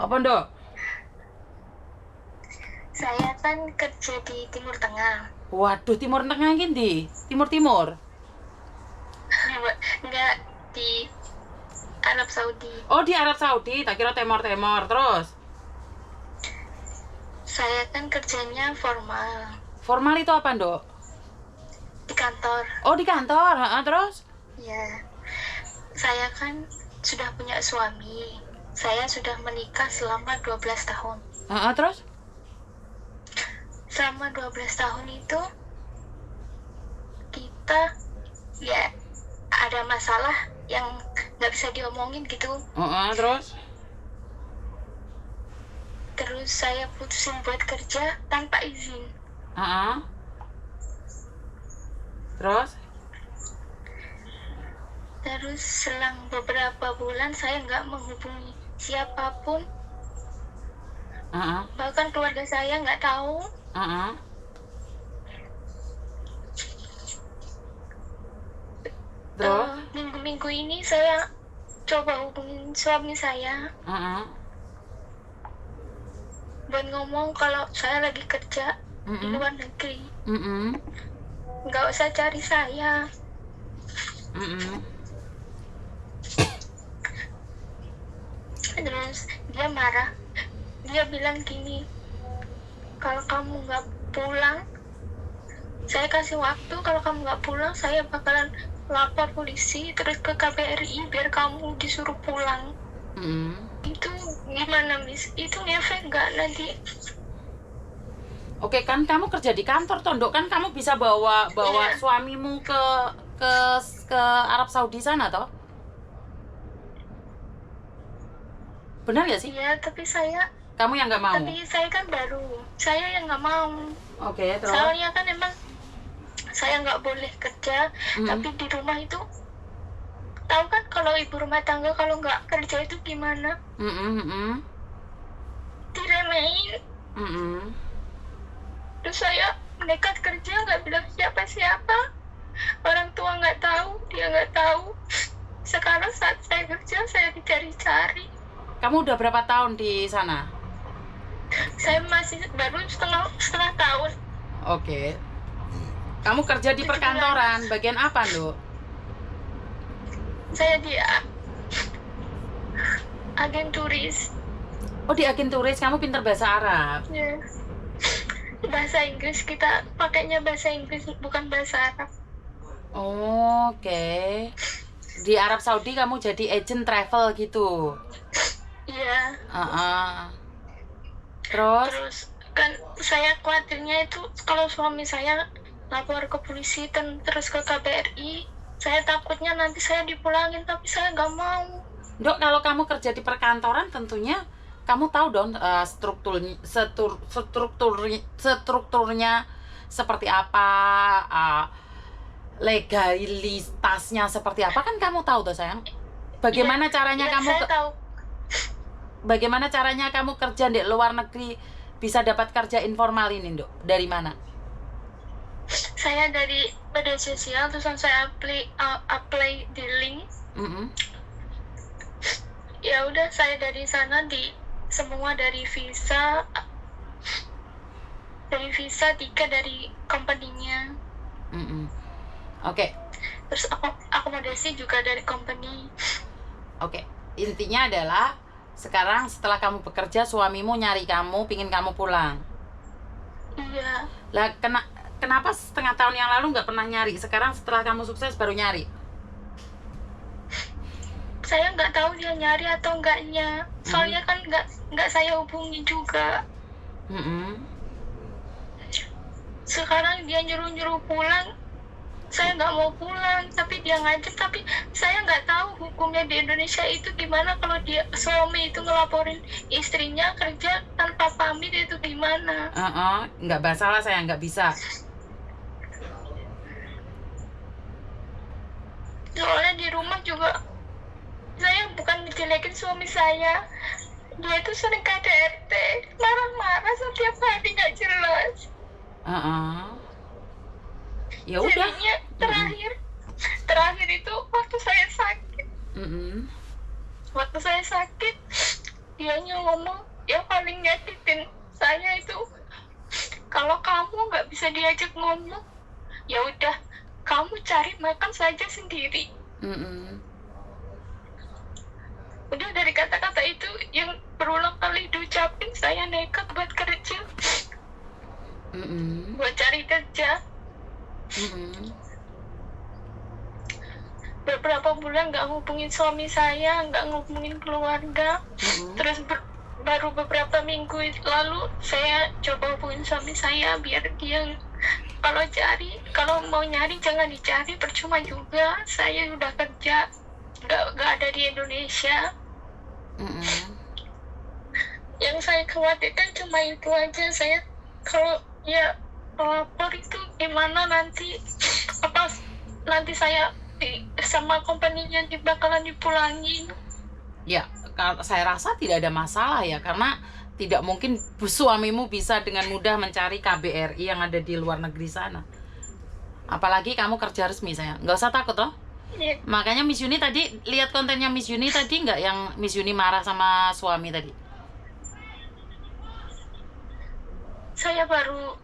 Apa ndok? Saya kan kerja di Timur Tengah. Waduh, Timur Tengah ini di Timur. Enggak, di Arab Saudi. Oh, di Arab Saudi, tak kira Timur terus. Saya kan kerjanya formal Formal itu apa ndok? di kantor. Oh, di kantor, terus? Ya, saya kan sudah punya suami. Saya sudah menikah selama 12 tahun. Terus? Selama 12 tahun itu kita ya ada masalah yang nggak bisa diomongin gitu. Terus? Terus saya putusin buat kerja tanpa izin. Terus? Terus selang beberapa bulan saya nggak menghubungi siapapun. Bahkan keluarga saya nggak tahu. Terus? Minggu-minggu ini saya coba hubungin suami saya buat ngomong kalau saya lagi kerja di luar negeri. Nggak usah cari saya. Terus dia marah. Dia bilang gini, kalau kamu nggak pulang, saya kasih waktu. Kalau kamu nggak pulang, saya bakalan lapor polisi terus ke KBRI biar kamu disuruh pulang. Itu gimana, Miss? Itu ngefek nggak nanti? Oke, kan kamu kerja di kantor, Tondok, kan kamu bisa bawa Iya. suamimu ke Arab Saudi sana, toh? Benar gak sih? Iya, tapi saya Kamu yang nggak mau? kan baru. Saya yang nggak mau. Oke, terus? Soalnya kan emang saya nggak boleh kerja, tapi di rumah itu tahu kan kalau ibu rumah tangga kalau nggak kerja itu gimana? Diremehin. Terus saya nekat kerja, nggak bilang siapa-siapa. Orang tua nggak tahu, dia nggak tahu. Sekarang saat saya kerja, saya dicari-cari. Kamu udah berapa tahun di sana? Saya masih baru setengah tahun. Oke. Kamu kerja di perkantoran, bagian apa, Nduk? Saya di agen turis. Oh, di agen turis. Kamu pinter bahasa Arab? Ya. Bahasa Inggris, kita pakainya bahasa Inggris, bukan bahasa Arab. Oke. Di Arab Saudi kamu jadi agent travel gitu? Iya. Terus kan saya khawatirnya itu kalau suami saya lapor ke polisi terus ke KBRI, saya takutnya nanti saya dipulangin, tapi saya nggak mau. Dok, kalau kamu kerja di perkantoran tentunya kamu tahu dong strukturnya seperti apa, legalitasnya seperti apa, kan kamu tahu tuh sayang. Bagaimana caranya kamu saya tahu. Bagaimana caranya kamu kerja di luar negeri bisa dapat kerja informal ini, Dok? Dari mana? Saya dari media sosial, terus saya apply di link. Ya udah, saya dari sana semua dari visa, tiket dari company-nya. Oke. Terus akomodasi juga dari company. Oke. Intinya adalah sekarang setelah kamu bekerja, suamimu nyari kamu, pingin kamu pulang. Iya. Lah kenapa setengah tahun yang lalu nggak pernah nyari? Sekarang setelah kamu sukses baru nyari? Saya nggak tahu dia nyari atau enggaknya. Soalnya kan nggak saya hubungi juga. Sekarang dia nyuruh pulang. Saya nggak mau pulang, tapi dia ngajak. Tapi saya nggak tahu hukumnya di Indonesia itu gimana kalau suami itu ngelaporin istrinya kerja tanpa pamit, itu gimana? Nggak masalah, saya nggak bisa. Soalnya di rumah juga saya bukan ngejelekin suami saya, dia itu sering KDRT, marah-marah setiap hari nggak jelas. Ya udah. Jadinya terakhir itu waktu saya sakit. Waktu saya sakit, dianya ngomong yang paling nyakitin saya itu, kalau kamu nggak bisa diajak ngomong, ya udah kamu cari makan saja sendiri. Udah dari kata-kata itu yang berulang kali diucapin, saya nekat buat kerja, buat cari kerja. Beberapa bulan nggak ngubungin suami saya, nggak ngubungin keluarga. Terus baru beberapa minggu lalu saya coba hubungin suami saya biar dia kalau mau nyari jangan dicari, percuma juga, saya udah kerja, nggak ada di Indonesia. Yang saya khawatirkan cuma itu aja. Saya kalau ya lapor itu gimana nanti, apa nanti saya sama company-nya bakalan dipulangin. Ya, saya rasa tidak ada masalah ya, karena tidak mungkin suamimu bisa dengan mudah mencari KBRI yang ada di luar negeri sana. Apalagi kamu kerja resmi, saya nggak usah takut loh. Yeah. Makanya Miss Yuni tadi, lihat kontennya Miss Yuni tadi nggak, yang Miss Yuni marah sama suami tadi? Saya baru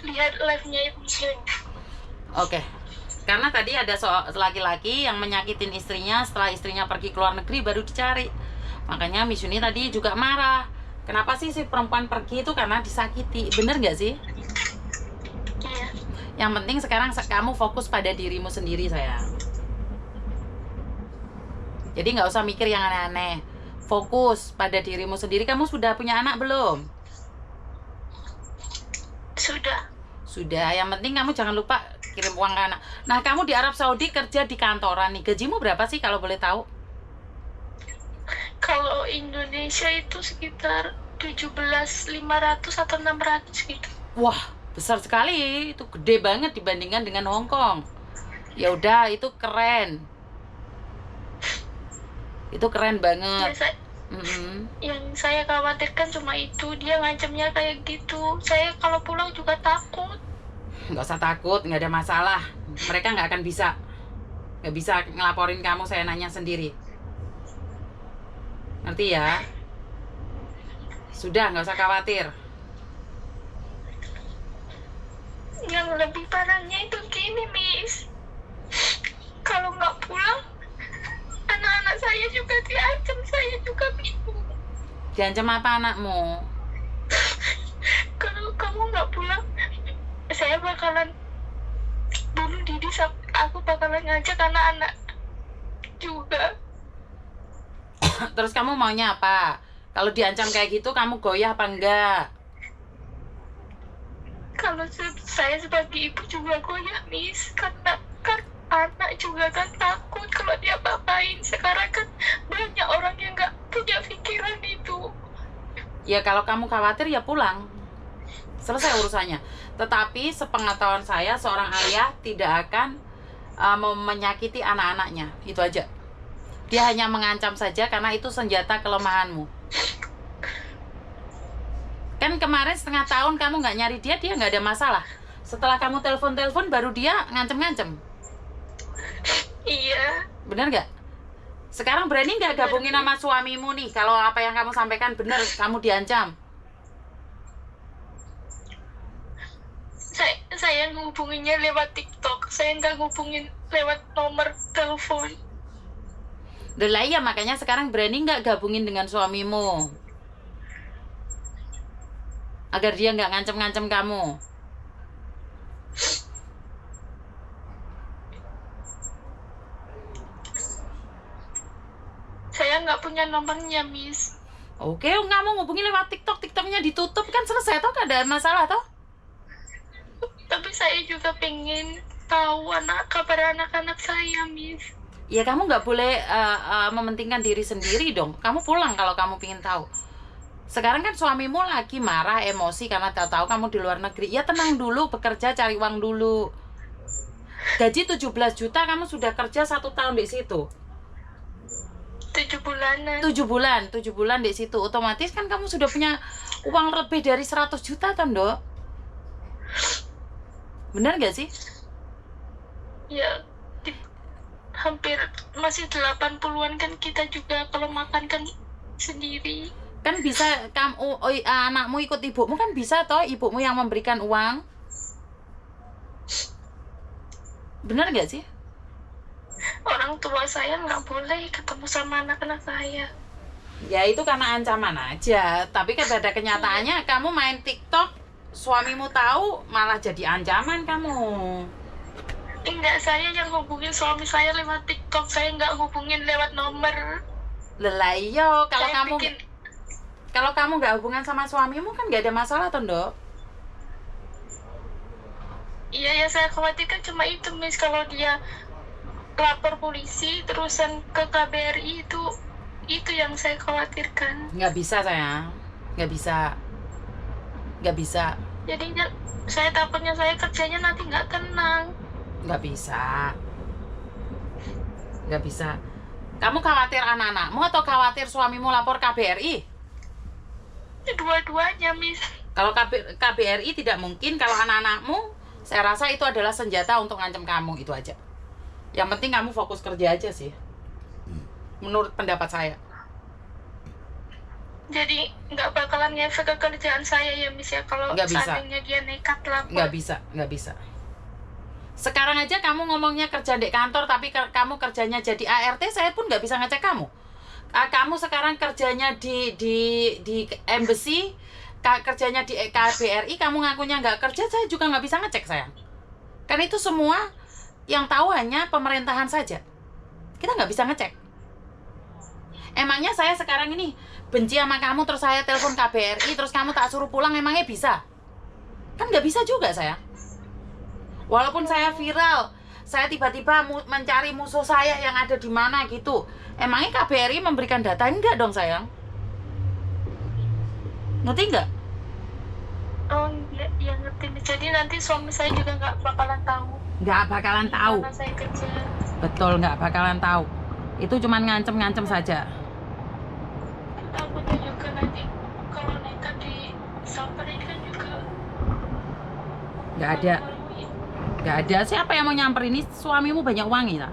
lihat live-nya Miss Yuni. Oke. Karena tadi ada laki-laki yang menyakitin istrinya, setelah istrinya pergi ke luar negeri baru dicari. Makanya Miss Yuni tadi juga marah. Kenapa sih si perempuan pergi itu karena disakiti? Bener nggak sih? Iya. Yang penting sekarang kamu fokus pada dirimu sendiri, sayang. Jadi nggak usah mikir yang aneh-aneh. Fokus pada dirimu sendiri. Kamu sudah punya anak belum? Sudah. Yang penting kamu jangan lupa kirim uang ke anak. Nah, kamu di Arab Saudi kerja di kantoran nih. Gajimu berapa sih kalau boleh tahu? Kalau Indonesia itu sekitar 17.500 atau 600 gitu. Wah, besar sekali. Itu gede banget dibandingkan dengan Hong Kong. Ya udah, itu keren. Itu keren banget. Yang saya khawatirkan cuma itu, dia ngancamnya kayak gitu. Saya kalau pulang juga takut. Nggak usah takut, nggak ada masalah. Mereka nggak akan bisa. Nggak bisa ngelaporin kamu, saya nanya sendiri. Ngerti ya? Sudah, nggak usah khawatir. Yang lebih parahnya itu gini, Miss. Kalau nggak pulang, anak-anak saya juga diancam, saya juga bingung. Diancam apa anakmu? Kalau kamu nggak pulang, saya bakalan bunuh diri. Aku bakalan ngajak anak-anak juga. Terus kamu maunya apa? Kalau diancam kayak gitu, kamu goyah apa enggak? Kalau saya sebagai ibu juga goyah, Miss. Karena kan anak juga kan takut kalau dia apa-apain. Sekarang kan banyak orang yang nggak punya pikiran itu. Ya kalau kamu khawatir ya pulang. Selesai urusannya. Tetapi sepengetahuan saya, seorang ayah tidak akan menyakiti anak-anaknya. Itu aja. Dia hanya mengancam saja karena itu senjata kelemahanmu. Kan kemarin setengah tahun kamu nggak nyari dia nggak ada masalah. Setelah kamu telepon baru dia ngancem-ngancem. Iya. Bener nggak? Sekarang berani nggak gabungin sama suamimu nih? Kalau apa yang kamu sampaikan bener, kamu diancam. Saya ngubunginnya lewat TikTok. Saya nggak ngubungin lewat nomor telepon. Lah iya, makanya sekarang berani nggak gabungin dengan suamimu? Agar dia nggak ngancem-ngancem kamu. Saya nggak punya nomornya, Miss. Oke, kamu ngubungin lewat TikTok. TikToknya ditutup kan selesai toh, gak ada masalah toh? Tapi saya juga pengen tahu kabar anak-anak saya, Miss. Ya kamu nggak boleh mementingkan diri sendiri dong. Kamu pulang kalau kamu pengen tahu. Sekarang kan suamimu lagi marah, emosi karena tahu kamu di luar negeri. Ya tenang dulu, bekerja, cari uang dulu. Gaji 17 juta, kamu sudah kerja 1 tahun di situ. 7 bulanan. 7 bulan di situ. Otomatis kan kamu sudah punya uang lebih dari 100 juta kan, Dok? Benar gak sih? Ya, hampir masih 80-an kan, kita juga kalau makan kan sendiri. Kan bisa kamu anakmu ikut ibumu kan bisa toh, ibumu yang memberikan uang. Benar nggak sih? Orang tua saya nggak boleh ketemu sama anak-anak saya. Ya itu karena ancaman aja. Tapi kan pada kenyataannya kamu main TikTok, suamimu tahu malah jadi ancaman kamu. Enggak, saya yang hubungin suami saya lewat TikTok, saya nggak hubungin lewat nomor. Lelayo, Saya bikin, kalau kamu nggak hubungan sama suamimu kan nggak ada masalah toh, Ndok. iya ya, saya khawatirkan cuma itu, Miss, kalau dia lapor polisi terusan ke KBRI, itu yang saya khawatirkan. Nggak bisa sayang, nggak bisa. Jadinya saya takutnya saya kerjanya nanti nggak tenang. Nggak bisa. Kamu khawatir anak-anakmu atau khawatir suamimu lapor KBRI? Dua-duanya, Miss. Kalau KBRI tidak mungkin, kalau anak-anakmu saya rasa itu adalah senjata untuk ngancam kamu, itu aja. Yang penting kamu fokus kerja aja sih, menurut pendapat saya. Jadi nggak bakalan ngefek ke kerjaan saya ya, Miss, ya, kalau Nggak bisa. seandainya dia nekat lapor. Nggak bisa. Sekarang aja kamu ngomongnya kerja di kantor, tapi kamu kerjanya jadi ART, saya pun nggak bisa ngecek kamu. Kamu sekarang kerjanya di embassy, kerjanya di KBRI, kamu ngakunya nggak kerja, saya juga nggak bisa ngecek, sayang. Kan itu semua yang tahu hanya pemerintahan saja. Kita nggak bisa ngecek. Emangnya saya sekarang ini benci sama kamu, terus saya telepon KBRI, terus kamu tak suruh pulang, emangnya bisa? Kan nggak bisa juga, sayang. Walaupun saya viral, saya tiba-tiba mencari musuh saya yang ada di mana gitu. Emangnya KBRI memberikan data? Enggak dong, sayang. Ngerti nggak? Oh ya, ngerti, Miss. Jadi nanti suami saya juga nggak bakalan tahu. Nggak bakalan tahu. Mana saya kerja. Betul, nggak bakalan tahu. Itu cuman ngancem-ngancem saja. Takutnya juga nanti kalau nekat disamperin kan juga. Nggak ada. Siapa yang mau nyamper ini? Suamimu banyak uang ya?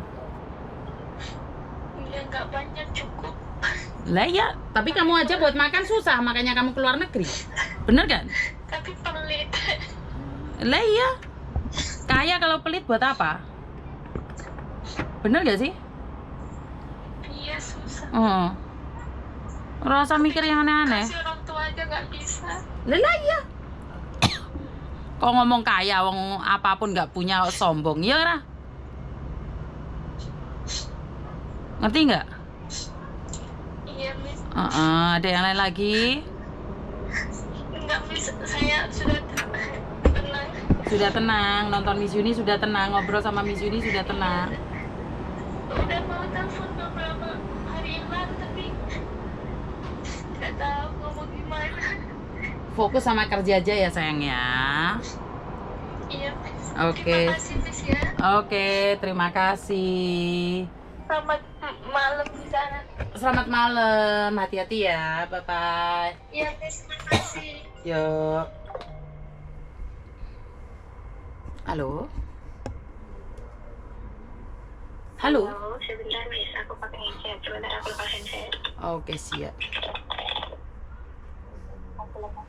Iya, nggak banyak, cukup. Lah ya, tapi kamu aja buat makan susah, makanya kamu keluar negeri. Bener kan? Tapi pelit. Lah iya. Kaya kalau pelit buat apa? Bener gak sih? Iya, susah. Oh. Rasa mikir yang aneh-aneh. Kasih orang tua aja nggak bisa. Lah iya. Kok ngomong kaya, wong apapun nggak punya, sombong ya lah. Ngerti nggak? Iya, Miss. Ada yang lain lagi? Enggak, Miss. Saya sudah tenang. Sudah tenang, nonton Miss Yuni sudah tenang, ngobrol sama Miss Yuni sudah tenang. Udah mau telepon beberapa hari yang lalu, tapi nggak tahu ngomong gimana. Fokus sama kerja aja ya, sayang ya. Iya, Miss. Oke. Terima kasih, Miss, ya. Oke, terima kasih. Selamat malam di sana. Selamat malam, hati-hati ya, bye-bye. Iya, Miss. Terima kasih. Yuk. Halo? Halo? Sebentar, Miss. Aku pakai headset. Sebentar, aku lepas headset. Oke, siap. Aku lepas.